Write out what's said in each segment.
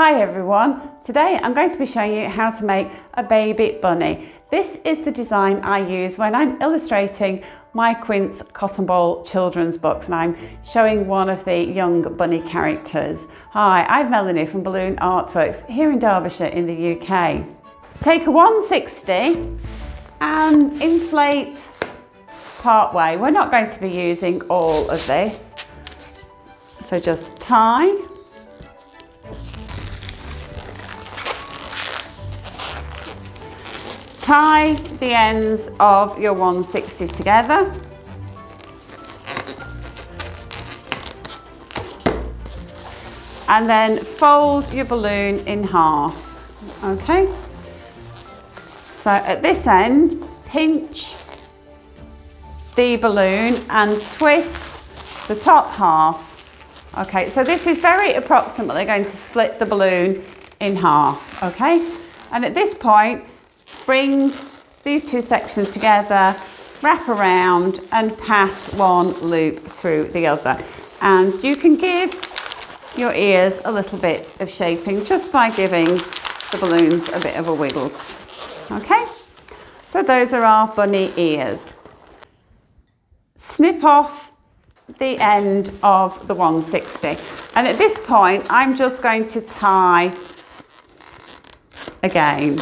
Hi everyone, today I'm going to be showing you how to make a baby bunny. This is the design I use when I'm illustrating my Quince Cotton Ball children's books and I'm showing one of the young bunny characters. Hi, I'm Melanie from Balloon Artworks here in Derbyshire in the UK. Take a 160 and inflate part way. We're not going to be using all of this, so just tie. Tie the ends of your 160 together. And then fold your balloon in half, okay? So at this end, pinch the balloon and twist the top half. Okay, so this is very approximately going to split the balloon in half, okay? And at this point, bring these two sections together, wrap around and pass one loop through the other. And you can give your ears a little bit of shaping just by giving the balloons a bit of a wiggle. Okay, so those are our bunny ears. Snip off the end of the 160. And at this point, I'm just going to tie again.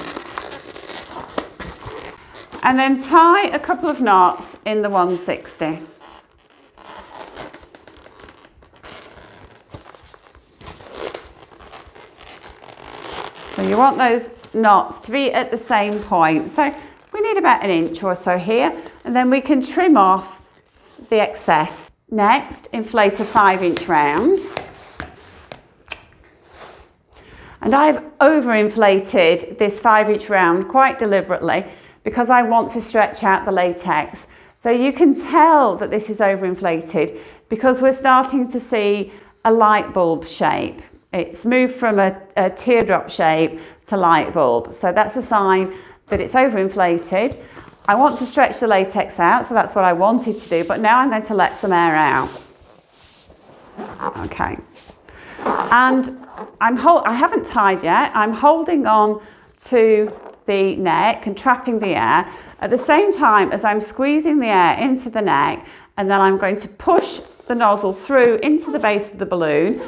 And then tie a couple of knots in the 160. So you want those knots to be at the same point. So we need about an inch or so here, and then we can trim off the excess. Next, inflate a 5-inch round. And I've overinflated this 5-inch round quite deliberately because I want to stretch out the latex. So you can tell that this is overinflated because we're starting to see a light bulb shape. It's moved from a teardrop shape to light bulb. So that's a sign that it's overinflated. I want to stretch the latex out, so that's what I wanted to do, but now I'm going to let some air out. Okay. And I haven't tied yet. I'm holding on to the neck and trapping the air at the same time as I'm squeezing the air into the neck, and then I'm going to push the nozzle through into the base of the balloon.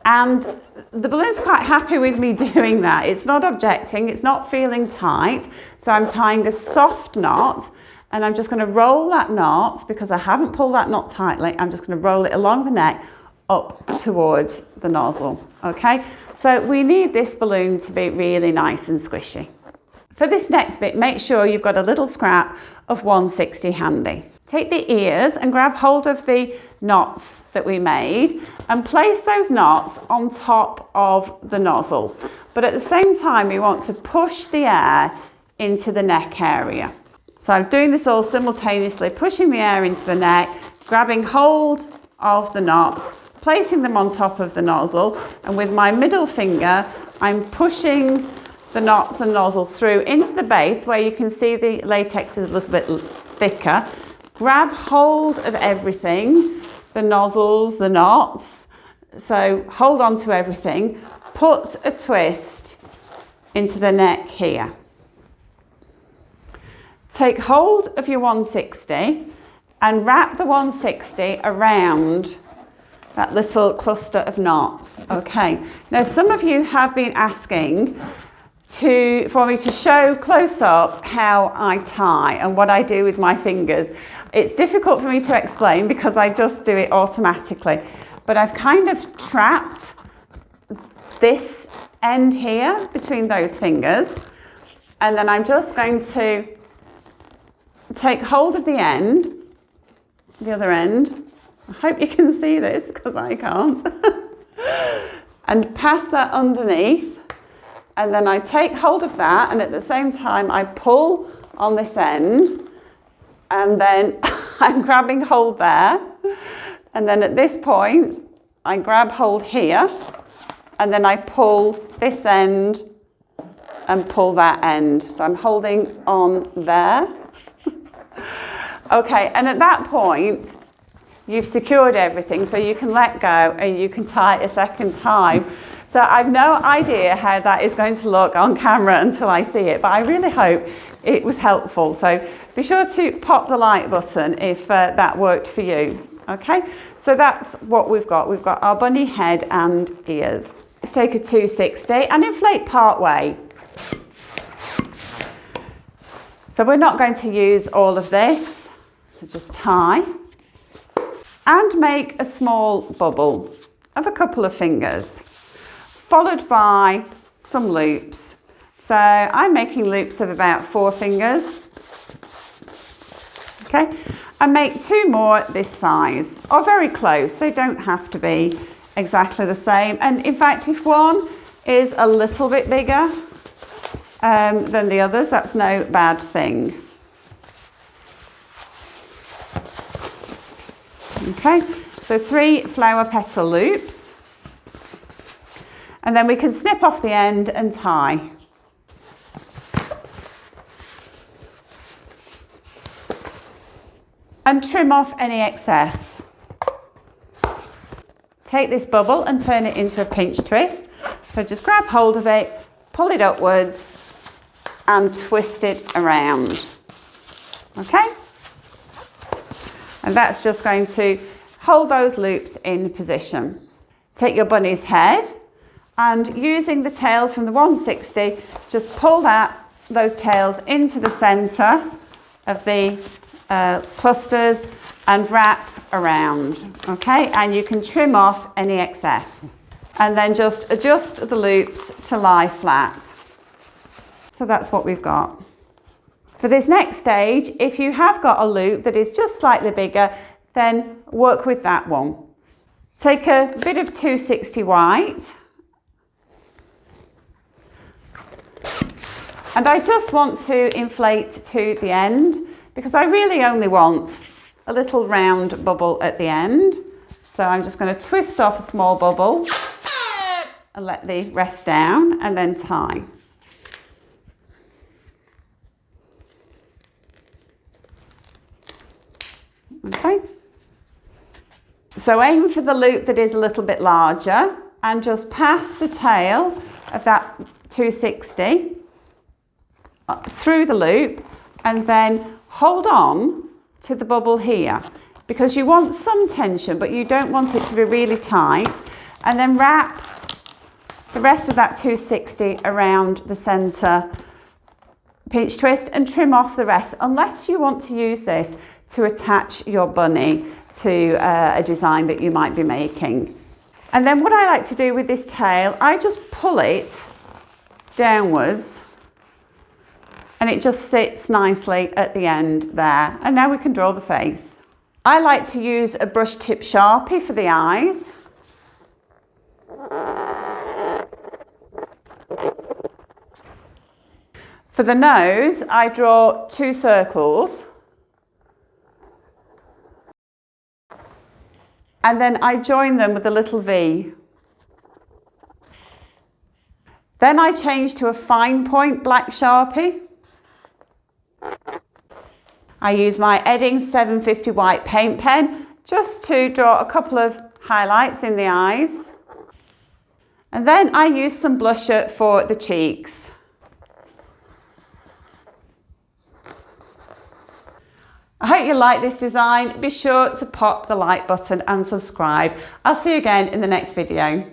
And the balloon's quite happy with me doing that. It's not objecting, it's not feeling tight. So I'm tying a soft knot, and I'm just going to roll that knot because I haven't pulled that knot tightly. I'm just going to roll it along the neck up towards the nozzle, okay? So we need this balloon to be really nice and squishy. For this next bit, make sure you've got a little scrap of 160 handy. Take the ears and grab hold of the knots that we made and place those knots on top of the nozzle. But at the same time, you want to push the air into the neck area. So I'm doing this all simultaneously, pushing the air into the neck, grabbing hold of the knots, placing them on top of the nozzle, and with my middle finger, I'm pushing the knots and nozzle through into the base where you can see the latex is a little bit thicker. Grab hold of everything, the nozzles, the knots. So hold on to everything. Put a twist into the neck here. Take hold of your 160 and wrap the 160 around that little cluster of knots. Okay. Now some of you have been asking for me to show close up how I tie and what I do with my fingers. It's difficult for me to explain because I just do it automatically, but I've kind of trapped this end here between those fingers, and then I'm just going to take hold of the end, the other end. I hope you can see this because I can't. And pass that underneath. And then I take hold of that, and at the same time I pull on this end, and then I'm grabbing hold there. And then at this point, I grab hold here, and then I pull this end and pull that end. So I'm holding on there. Okay, and at that point, you've secured everything, so you can let go and you can tie it a second time. So I've no idea how that is going to look on camera until I see it, but I really hope it was helpful. So be sure to pop the like button if that worked for you. Okay, so that's what we've got. We've got our bunny head and ears. Let's take a 260 and inflate part way. So we're not going to use all of this, so just tie and make a small bubble of a couple of fingers, followed by some loops. So I'm making loops of about 4 fingers. Okay, and make 2 more this size, or very close. They don't have to be exactly the same. And in fact, if one is a little bit bigger than the others, that's no bad thing. Okay, so 3 flower petal loops. And then we can snip off the end and tie. And trim off any excess. Take this bubble and turn it into a pinch twist. So just grab hold of it, pull it upwards and twist it around. Okay? And that's just going to hold those loops in position. Take your bunny's head and using the tails from the 160, just pull those tails into the centre of the clusters and wrap around, okay? And you can trim off any excess. And then just adjust the loops to lie flat. So that's what we've got. For this next stage, if you have got a loop that is just slightly bigger, then work with that one. Take a bit of 260 white. And I just want to inflate to the end because I really only want a little round bubble at the end. So I'm just going to twist off a small bubble and let the rest down and then tie. Okay. So aim for the loop that is a little bit larger and just pass the tail of that 260 through the loop and then hold on to the bubble here because you want some tension but you don't want it to be really tight, and then wrap the rest of that 260 around the centre pinch twist and trim off the rest unless you want to use this to attach your bunny to a design that you might be making. And then what I like to do with this tail, I just pull it downwards and it just sits nicely at the end there. And now we can draw the face. I like to use a brush tip Sharpie for the eyes. For the nose, I draw 2 circles. And then I join them with a little V. Then I change to a fine point black Sharpie. I use my Edding 750 white paint pen just to draw a couple of highlights in the eyes. And then I use some blusher for the cheeks. I hope you like this design. Be sure to pop the like button and subscribe. I'll see you again in the next video.